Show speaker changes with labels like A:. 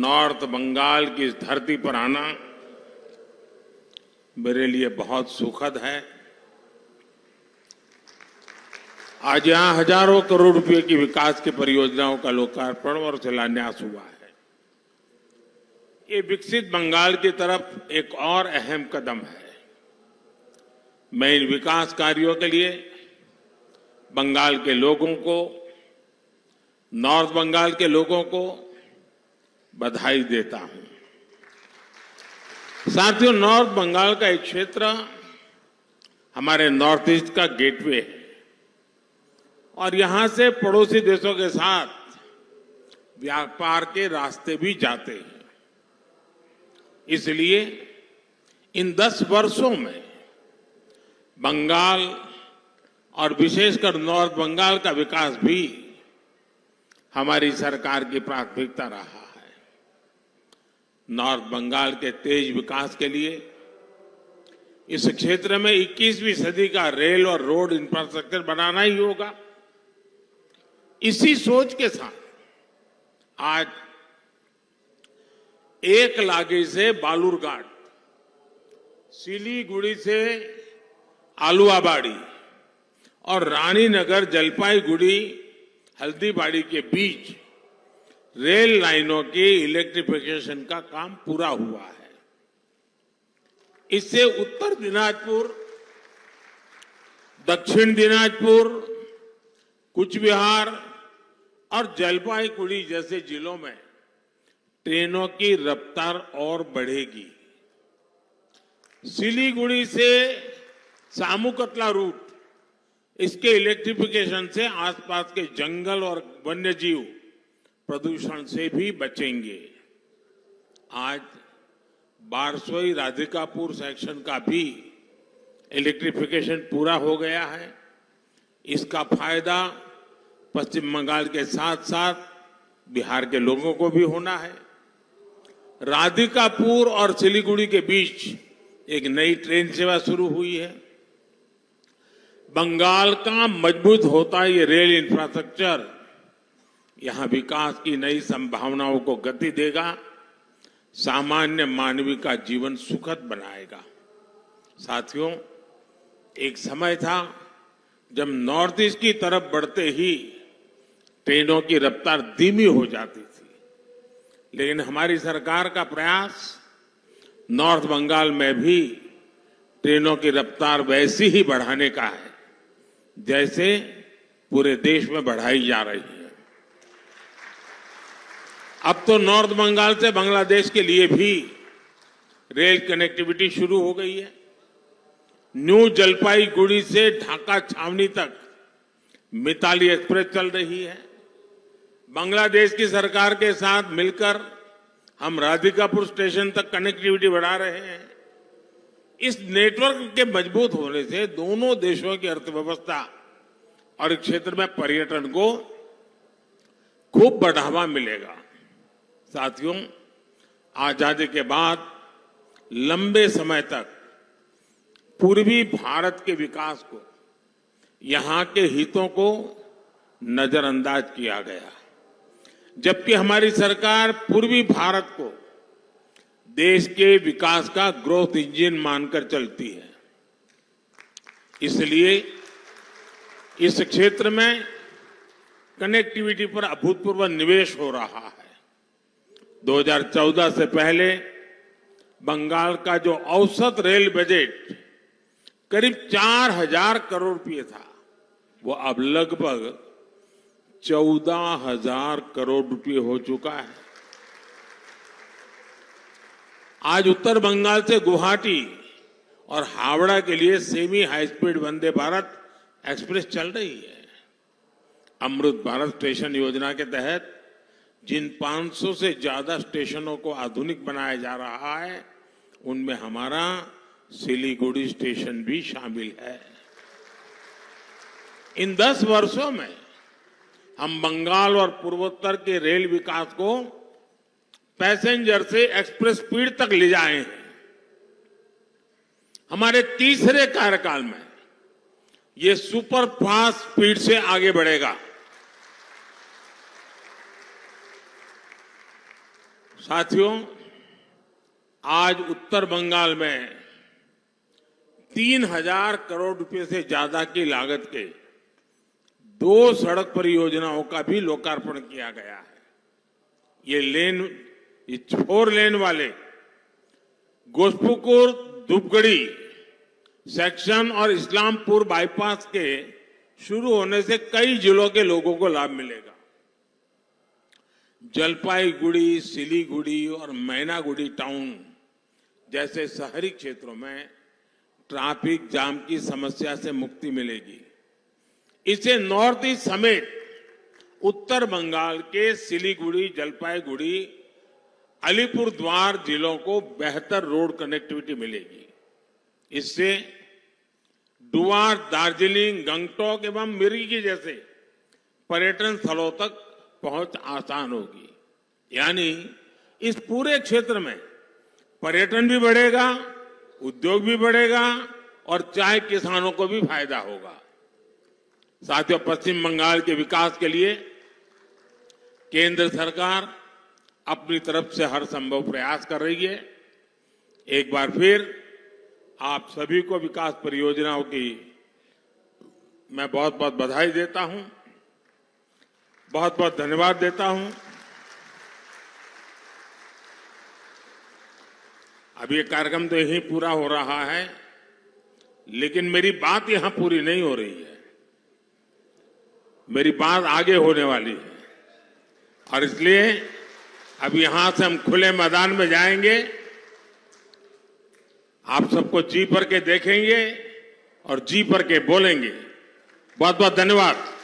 A: North Bengal की इस धरती पर आना मेरे लिए बहुत सुखद है। आज यहां हजारों करोड़ रुपए की विकास की परियोजनाओं का लोकार्पण और शिलान्यास हुआ है। ये विकसित बंगाल की तरफ एक और अहम कदम है। मैं इन विकास कार्यों के लिए बंगाल के लोगों को, नॉर्थ बंगाल के लोगों को बधाई देता हूं। साथियों, नॉर्थ बंगाल का एक क्षेत्र हमारे नॉर्थ ईस्ट का गेटवे है और यहां से पड़ोसी देशों के साथ व्यापार के रास्ते भी जाते हैं। इसलिए इन 10 वर्षों में बंगाल और विशेषकर नॉर्थ बंगाल का विकास भी हमारी सरकार की प्राथमिकता रहा है। नॉर्थ बंगाल के तेज विकास के लिए इस क्षेत्र में 21वीं सदी का रेल और रोड इंफ्रास्ट्रक्चर बनाना ही होगा। इसी सोच के साथ आज एक लागी से बालूरघाट, सिलीगुड़ी से आलुवाबाड़ी और रानीनगर जलपाईगुड़ी हल्दीबाड़ी के बीच रेल लाइनों के इलेक्ट्रिफिकेशन का काम पूरा हुआ है। इससे उत्तर दिनाजपुर, दक्षिण दिनाजपुर, कूच बिहार और जलपाईगुड़ी जैसे जिलों में ट्रेनों की रफ्तार और बढ़ेगी। सिलीगुड़ी से सामुकतला रूट, इसके इलेक्ट्रिफिकेशन से आसपास के जंगल और वन्यजीव प्रदूषण से भी बचेंगे। आज बारसोई राधिकापुर सेक्शन का भी इलेक्ट्रिफिकेशन पूरा हो गया है। इसका फायदा पश्चिम बंगाल के साथ साथ बिहार के लोगों को भी होना है। राधिकापुर और सिलीगुड़ी के बीच एक नई ट्रेन सेवा शुरू हुई है। बंगाल का मजबूत होता ये रेल इंफ्रास्ट्रक्चर यहां विकास की नई संभावनाओं को गति देगा, सामान्य मानवीय का जीवन सुखद बनाएगा। साथियों, एक समय था जब नॉर्थ ईस्ट की तरफ बढ़ते ही ट्रेनों की रफ्तार धीमी हो जाती थी, लेकिन हमारी सरकार का प्रयास नॉर्थ बंगाल में भी ट्रेनों की रफ्तार वैसी ही बढ़ाने का है जैसे पूरे देश में बढ़ाई जा रही है। अब तो नॉर्थ बंगाल से बांग्लादेश के लिए भी रेल कनेक्टिविटी शुरू हो गई है। न्यू जलपाईगुड़ी से ढाका छावनी तक मिताली एक्सप्रेस चल रही है। बांग्लादेश की सरकार के साथ मिलकर हम राधिकापुर स्टेशन तक कनेक्टिविटी बढ़ा रहे हैं। इस नेटवर्क के मजबूत होने से दोनों देशों की अर्थव्यवस्था और इस क्षेत्र में पर्यटन को खूब बढ़ावा मिलेगा। साथियों, आजादी के बाद लंबे समय तक पूर्वी भारत के विकास को, यहां के हितों को नजरअंदाज किया गया, जबकि हमारी सरकार पूर्वी भारत को देश के विकास का ग्रोथ इंजन मानकर चलती है। इसलिए इस क्षेत्र में कनेक्टिविटी पर अभूतपूर्व निवेश हो रहा है। 2014 से पहले बंगाल का जो औसत रेल बजट करीब 4,000 करोड़ रुपए था, वो अब लगभग 14,000 करोड़ रुपए हो चुका है। आज उत्तर बंगाल से गुवाहाटी और हावड़ा के लिए semi high speed Vande Bharat express चल रही है। अमृत भारत स्टेशन योजना के तहत जिन 500 से ज्यादा स्टेशनों को आधुनिक बनाया जा रहा है, उनमें हमारा सिलीगुड़ी स्टेशन भी शामिल है। इन 10 वर्षों में हम बंगाल और पूर्वोत्तर के रेल विकास को पैसेंजर से एक्सप्रेस स्पीड तक ले जाए हैं। हमारे तीसरे कार्यकाल में ये सुपर फास्ट स्पीड से आगे बढ़ेगा। साथियों, आज उत्तर बंगाल में 3,000 करोड़ रुपए से ज्यादा की लागत के 2 सड़क परियोजनाओं का भी लोकार्पण किया गया है। ये 4 लेन वाले गोसपुकुर धूपगढ़ी सेक्शन और इस्लामपुर बाईपास के शुरू होने से कई जिलों के लोगों को लाभ मिलेगा। जलपाईगुड़ी, सिलीगुड़ी और मैनागुड़ी टाउन जैसे शहरी क्षेत्रों में ट्रैफिक जाम की समस्या से मुक्ति मिलेगी। इससे नॉर्थ ईस्ट समेत उत्तर बंगाल के सिलीगुड़ी, जलपाईगुड़ी, अलीपुरद्वार जिलों को बेहतर रोड कनेक्टिविटी मिलेगी। इससे डुआर, दार्जिलिंग, गंगटोक एवं मिरिकी जैसे पर्यटन स्थलों तक पहुंच आसान होगी। यानी इस पूरे क्षेत्र में पर्यटन भी बढ़ेगा, उद्योग भी बढ़ेगा और चाय किसानों को भी फायदा होगा। साथियों, पश्चिम बंगाल के विकास के लिए केंद्र सरकार अपनी तरफ से हर संभव प्रयास कर रही है। एक बार फिर आप सभी को विकास परियोजनाओं की मैं बहुत बहुत बधाई देता हूं, बहुत बहुत धन्यवाद देता हूं। अब ये कार्यक्रम तो यहीं पूरा हो रहा है, लेकिन मेरी बात यहां पूरी नहीं हो रही है। मेरी बात आगे होने वाली है और इसलिए अब यहां से हम खुले मैदान में जाएंगे, आप सबको जी भर के देखेंगे और जी भर के बोलेंगे। बहुत बहुत धन्यवाद।